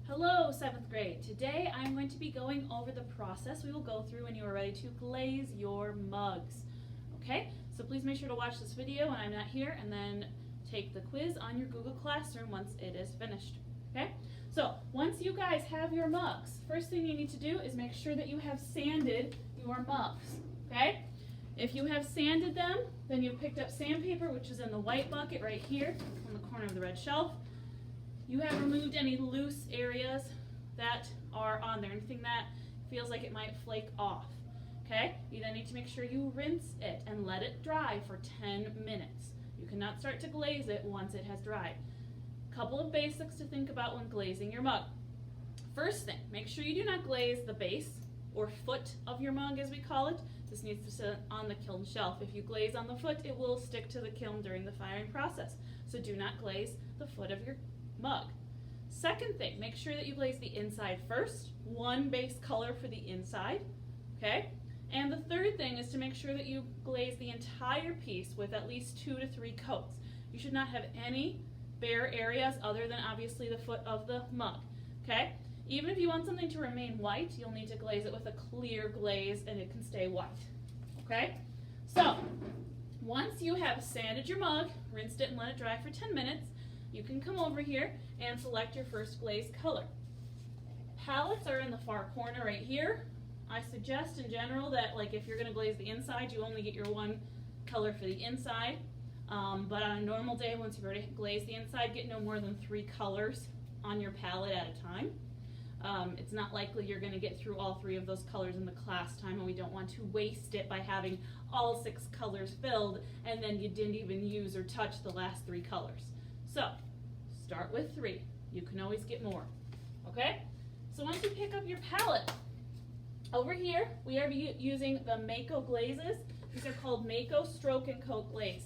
Hello, 7th grade. Today I'm going to be going over the process we will go through when you are ready to glaze your mugs. Okay, so please make sure to watch this video when I'm not here and then take the quiz on your Google Classroom once it is finished. Okay, so once you guys have your mugs, first thing you need to do is make sure that you have sanded your mugs. Okay, if you have sanded them, then you've picked up sandpaper, which is in the white bucket right here on the corner of the red shelf. You have removed any loose areas that are on there, anything that feels like it might flake off. Okay, you then need to make sure you rinse it and let it dry for 10 minutes. You cannot start to glaze it once it has dried. Couple of basics to think about when glazing your mug. First thing, make sure you do not glaze the base or foot of your mug, as we call it. This needs to sit on the kiln shelf. If you glaze on the foot, it will stick to the kiln during the firing process. So do not glaze the foot of your mug. Second thing, make sure that you glaze the inside first, one base color for the inside, okay? And the third thing is to make sure that you glaze the entire piece with at least 2 to 3 coats. You should not have any bare areas other than obviously the foot of the mug, okay? Even if you want something to remain white, you'll need to glaze it with a clear glaze and it can stay white, okay? So, once you have sanded your mug, rinsed it and let it dry for 10 minutes, you can come over here and select your first glaze color. Palettes are in the far corner right here. I suggest in general that, like, if you're going to glaze the inside, you only get your one color for the inside. But on a normal day, once you've already glazed the inside, get no more than 3 colors on your palette at a time. It's not likely you're going to get through all 3 of those colors in the class time, and we don't want to waste it by having all 6 colors filled and then you didn't even use or touch the last 3 colors. So, start with 3. You can always get more, okay? So once you pick up your palette, over here we are using the Mako glazes. These are called Mako Stroke and Coat Glaze.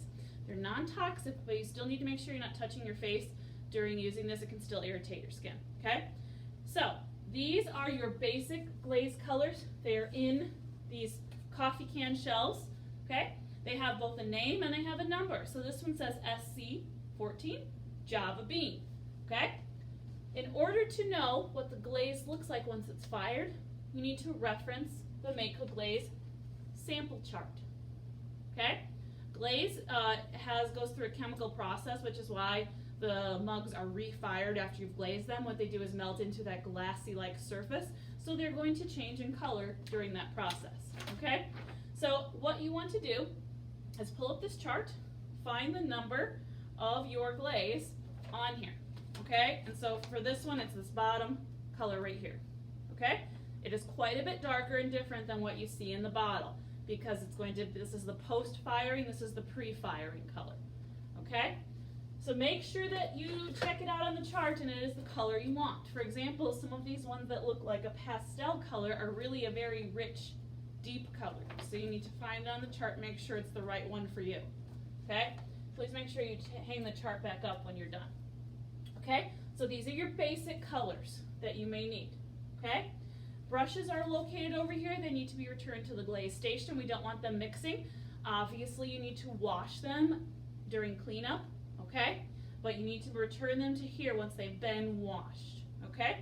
They're non-toxic, but you still need to make sure you're not touching your face during using this. It can still irritate your skin, okay? So these are your basic glaze colors. They are in these coffee can shells, okay? They have both a name and they have a number. So this one says SC14. Java bean, okay? In order to know what the glaze looks like once it's fired, you need to reference the Mako Glaze sample chart, okay? Glaze goes through a chemical process, which is why the mugs are refired after you've glazed them. What they do is melt into that glassy-like surface, so they're going to change in color during that process, okay? So what you want to do is pull up this chart, find the number of your glaze on here, okay? And so for this one, it's this bottom color right here, okay? It is quite a bit darker and different than what you see in the bottle because this is the post-firing, this is the pre-firing color, okay? So make sure that you check it out on the chart and it is the color you want. For example, some of these ones that look like a pastel color are really a very rich, deep color. So you need to find it on the chart and make sure it's the right one for you, okay? Please make sure you hang the chart back up when you're done. Okay, so these are your basic colors that you may need. Okay, brushes are located over here. They need to be returned to the glaze station. We don't want them mixing. Obviously, you need to wash them during cleanup. Okay, but you need to return them to here once they've been washed. Okay,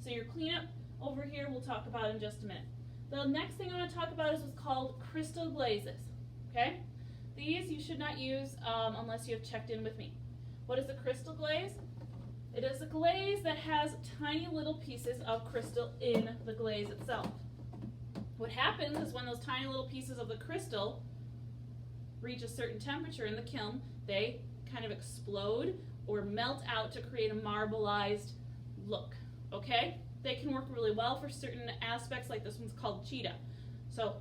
so your cleanup over here we'll talk about in just a minute. The next thing I want to talk about is what's called crystal glazes. Okay. These you should not use unless you have checked in with me. What is a crystal glaze? It is a glaze that has tiny little pieces of crystal in the glaze itself. What happens is when those tiny little pieces of the crystal reach a certain temperature in the kiln, they kind of explode or melt out to create a marbleized look, okay? They can work really well for certain aspects, like this one's called cheetah. So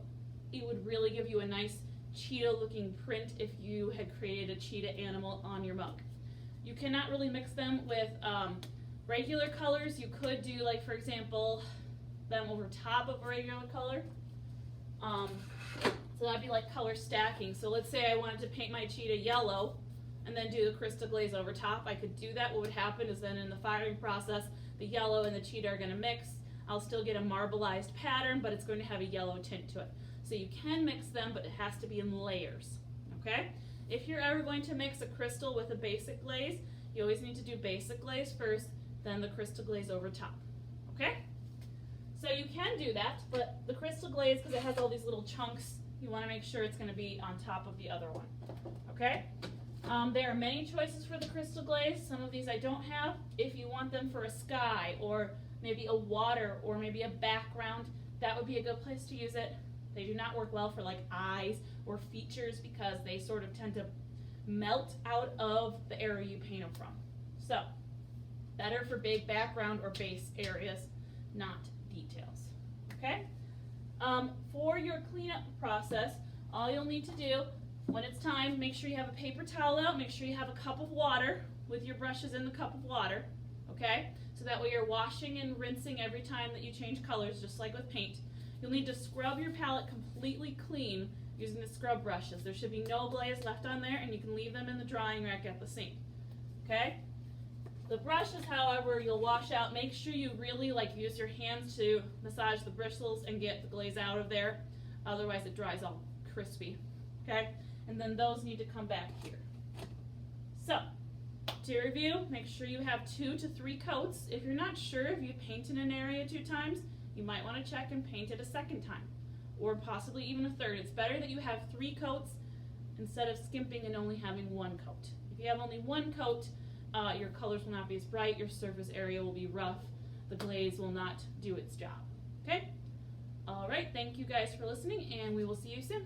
it would really give you a nice cheetah-looking print if you had created a cheetah animal on your mug. You cannot really mix them with regular colors. You could do, like, for example, them over top of a regular color. So that'd be like color stacking. So let's say I wanted to paint my cheetah yellow and then do the crystal glaze over top. I could do that. What would happen is then in the firing process, the yellow and the cheetah are going to mix. I'll still get a marbleized pattern, but it's going to have a yellow tint to it. So you can mix them, but it has to be in layers, okay? If you're ever going to mix a crystal with a basic glaze, you always need to do basic glaze first, than the crystal glaze over top, okay? So you can do that, but the crystal glaze, because it has all these little chunks, you want to make sure it's going to be on top of the other one, okay? There are many choices for the crystal glaze. Some of these I don't have. If you want them for a sky or maybe a water or maybe a background, that would be a good place to use it. They do not work well for like eyes or features because they sort of tend to melt out of the area you paint them from. So, better for big background or base areas, not details, okay? For your cleanup process, all you'll need to do when it's time, make sure you have a paper towel out, make sure you have a cup of water with your brushes in the cup of water, okay? So that way you're washing and rinsing every time that you change colors, just like with paint. You'll need to scrub your palette completely clean using the scrub brushes. There should be no glaze left on there, and you can leave them in the drying rack at the sink, okay? The brushes, however, you'll wash out. Make sure you really use your hands to massage the bristles and get the glaze out of there. Otherwise it dries all crispy, okay? And then those need to come back here. So, to review, make sure you have 2 to 3 coats. If you're not sure if you painted an area 2 times, you might want to check and paint it a second time, or possibly even a third. It's better that you have 3 coats instead of skimping and only having 1 coat. If you have only 1 coat, your colors will not be as bright, your surface area will be rough, the glaze will not do its job, okay? All right, thank you guys for listening, and we will see you soon.